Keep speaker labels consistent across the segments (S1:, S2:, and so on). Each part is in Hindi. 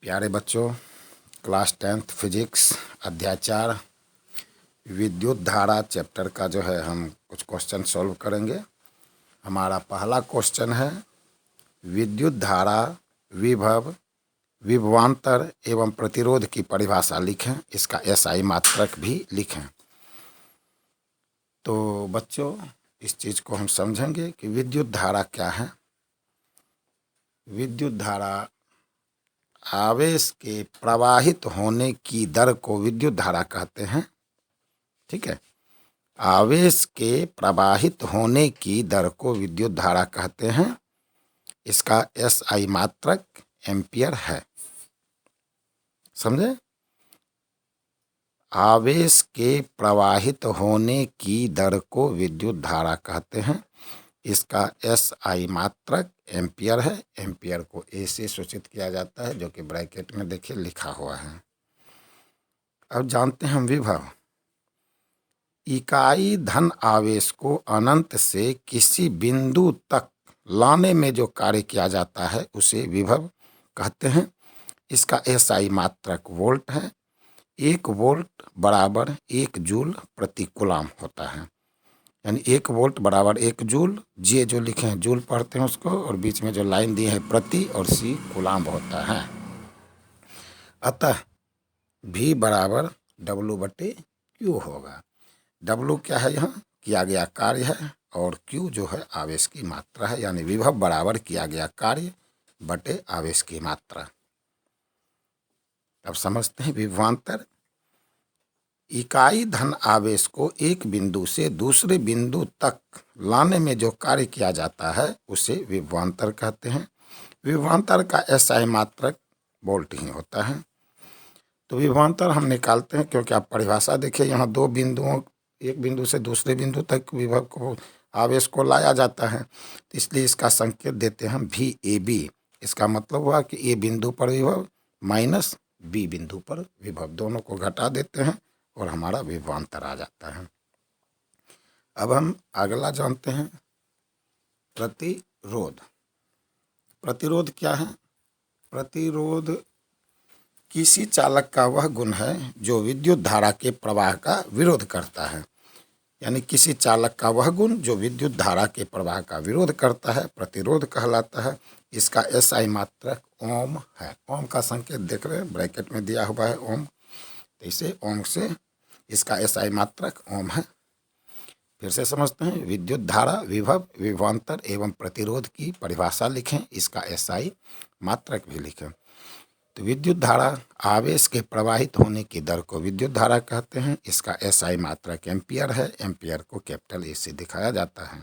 S1: प्यारे बच्चों, क्लास 10th फिजिक्स अध्याय 4 विद्युत धारा चैप्टर का जो है हम कुछ क्वेश्चन सॉल्व करेंगे। हमारा पहला क्वेश्चन है विद्युत धारा, विभव, विभवांतर एवं प्रतिरोध की परिभाषा लिखें। इसका एसआई मात्रक भी लिखें। तो बच्चों, इस चीज़ को हम समझेंगे कि विद्युत धारा क्या है। विद्युत धारा आवेश के प्रवाहित होने की दर को विद्युत धारा कहते हैं। ठीक है, आवेश के प्रवाहित होने की दर को विद्युत धारा कहते हैं। इसका एसआई मात्रक एम्पियर है। समझे? आवेश के प्रवाहित होने की दर को विद्युत धारा कहते हैं। इसका एसआई मात्रक एम्पियर है। एम्पियर को ए से सूचित किया जाता है, जो कि ब्रैकेट में देखिए लिखा हुआ है। अब जानते हैं हम विभव। इकाई धन आवेश को अनंत से किसी बिंदु तक लाने में जो कार्य किया जाता है उसे विभव कहते हैं। इसका एसआई मात्रक वोल्ट है। 1 वोल्ट बराबर 1 जूल प्रति कूलाम होता है। यानी 1 वोल्ट बराबर 1 जूल। जे जो लिखे हैं जूल पढ़ते हैं उसको, और बीच में जो लाइन दी है प्रति, और सी कूलाम होता है। अतः V बराबर W/Q होगा। W क्या है? यहाँ किया गया कार्य है, और Q जो है आवेश की मात्रा है। यानी विभव बराबर किया गया कार्य बटे आवेश की मात्रा। अब समझते हैं विभवांतर। इकाई धन आवेश को एक बिंदु से दूसरे बिंदु तक लाने में जो कार्य किया जाता है उसे विभवांतर कहते हैं। विभवांतर का एसआई मात्रक वोल्ट ही होता है। तो विभवांतर हम निकालते हैं, क्योंकि आप परिभाषा देखिए, यहाँ 2 बिंदुओं, एक बिंदु से दूसरे बिंदु तक विभव को, आवेश को लाया जाता है। तो इसलिए इसका संकेत देते हैं VAB। इसका मतलब हुआ कि ए बिंदु पर विभव माइनस बी बिंदु पर विभव, दोनों को घटा देते हैं और हमारा विभवांतर आ जाता है। अब हम अगला जानते हैं प्रतिरोध। प्रतिरोध क्या है? प्रतिरोध किसी चालक का वह गुण है जो विद्युत धारा के प्रवाह का विरोध करता है। यानी किसी चालक का वह गुण जो विद्युत धारा के प्रवाह का विरोध करता है प्रतिरोध कहलाता है। इसका एसआई मात्रक ओम है। ओम का संकेत देख रहे हैं, ब्रैकेट में दिया हुआ है ओम। तो इसे ओम से इसका एसआई मात्रक ओम है। फिर से समझते हैं, विद्युत धारा, विभव, विभवांतर एवं प्रतिरोध की परिभाषा लिखें। इसका एसआई मात्रक भी लिखें। तो विद्युत धारा आवेश के प्रवाहित होने की दर को विद्युत धारा कहते हैं। इसका एसआई मात्रक एम्पियर है। एम्पियर को कैपिटल ए से दिखाया जाता है।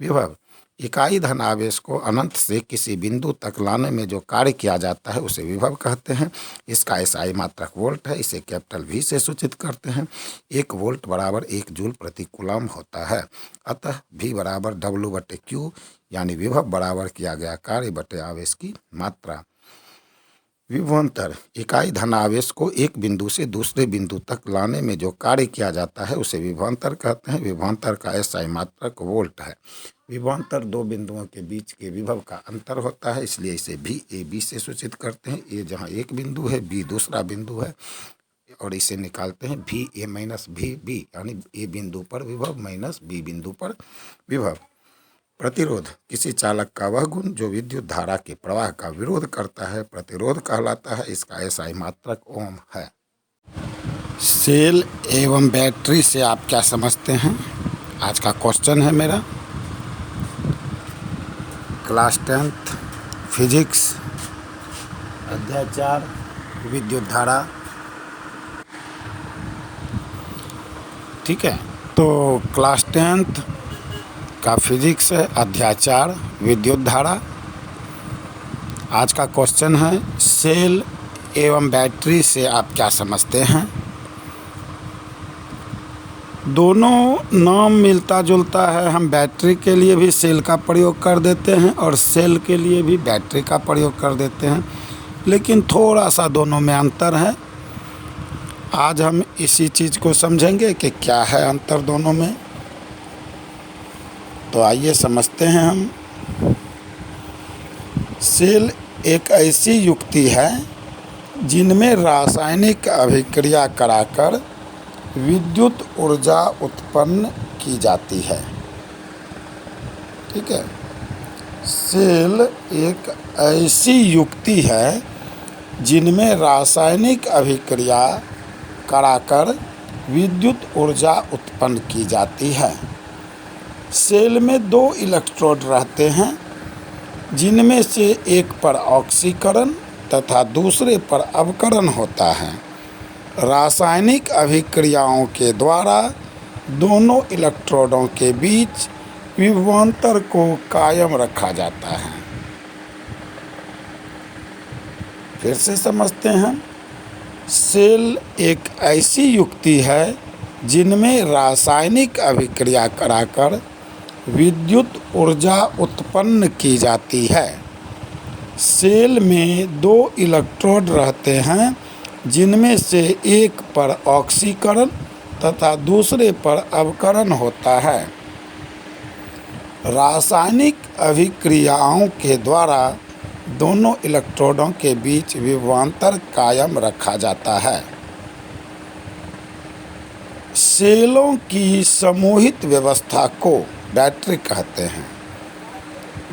S1: विभव इकाई धन आवेश को अनंत से किसी बिंदु तक लाने में जो कार्य किया जाता है उसे विभव कहते हैं। इसका एसआई मात्रक वोल्ट है। इसे कैपिटल V से सूचित करते हैं। 1 वोल्ट बराबर 1 जूल प्रति कूलाम होता है। अतः V बराबर W/Q, यानी विभव बराबर किया गया कार्य बटे आवेश की मात्रा। विभवांतर इकाई धन आवेश को एक बिंदु से दूसरे बिंदु तक लाने में जो कार्य किया जाता है उसे विभवांतर कहते हैं। विभवांतर का एसआई मात्रक वोल्ट है। विभवांतर 2 बिंदुओं के बीच के विभव का अंतर होता है, इसलिए इसे VAB से सूचित करते हैं। ए जहाँ एक बिंदु है, B दूसरा बिंदु है, और इसे निकालते हैं VA माइनस VB, यानी ए बिंदु पर विभव माइनस B बिंदु पर विभव। प्रतिरोध किसी चालक का वह गुण जो विद्युत धारा के प्रवाह का विरोध करता है प्रतिरोध कहलाता है। इसका एसआई मात्रक ओम है। सेल एवं बैटरी से आप क्या समझते हैं? आज का क्वेश्चन है मेरा। क्लास 10th फिजिक्स अध्याय 4 विद्युत धारा। ठीक है, तो क्लास 10th का फिजिक्स है अध्याय 4 विद्युत धारा। आज का क्वेश्चन है सेल एवं बैटरी से आप क्या समझते हैं? दोनों नाम मिलता जुलता है। हम बैटरी के लिए भी सेल का प्रयोग कर देते हैं और सेल के लिए भी बैटरी का प्रयोग कर देते हैं, लेकिन थोड़ा सा दोनों में अंतर है। आज हम इसी चीज़ को समझेंगे कि क्या है अंतर दोनों में। तो आइए समझते हैं हम। सेल एक ऐसी युक्ति है जिनमें रासायनिक अभिक्रिया कराकर विद्युत ऊर्जा उत्पन्न की जाती है। ठीक है। सेल एक ऐसी युक्ति है जिनमें रासायनिक अभिक्रिया कराकर विद्युत ऊर्जा उत्पन्न की जाती है। सेल में 2 इलेक्ट्रोड रहते हैं, जिनमें से एक पर ऑक्सीकरण तथा दूसरे पर अवकरण होता है। रासायनिक अभिक्रियाओं के द्वारा दोनों इलेक्ट्रोडों के बीच विभवांतर को कायम रखा जाता है। फिर से समझते हैं। सेल एक ऐसी युक्ति है जिनमें रासायनिक अभिक्रिया कराकर विद्युत ऊर्जा उत्पन्न की जाती है। सेल में 2 इलेक्ट्रोड रहते हैं, जिनमें से एक पर ऑक्सीकरण तथा दूसरे पर अवकरण होता है। रासायनिक अभिक्रियाओं के द्वारा दोनों इलेक्ट्रोडों के बीच विभवांतर कायम रखा जाता है। सेलों की समूहित व्यवस्था को बैटरी कहते हैं।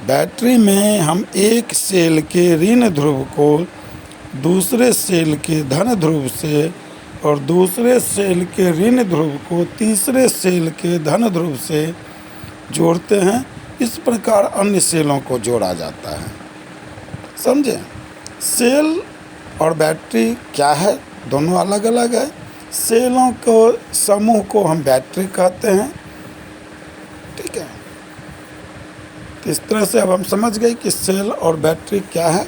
S1: बैटरी में हम एक सेल के ऋण ध्रुव को दूसरे सेल के धन ध्रुव से और दूसरे सेल के ऋण ध्रुव को तीसरे सेल के धन ध्रुव से जोड़ते हैं। इस प्रकार अन्य सेलों को जोड़ा जाता है। समझे? सेल और बैटरी क्या है? दोनों अलग अलग है। सेलों को समूह को हम बैटरी कहते हैं। ठीक है। इस तरह से अब हम समझ गए कि सेल और बैटरी क्या है।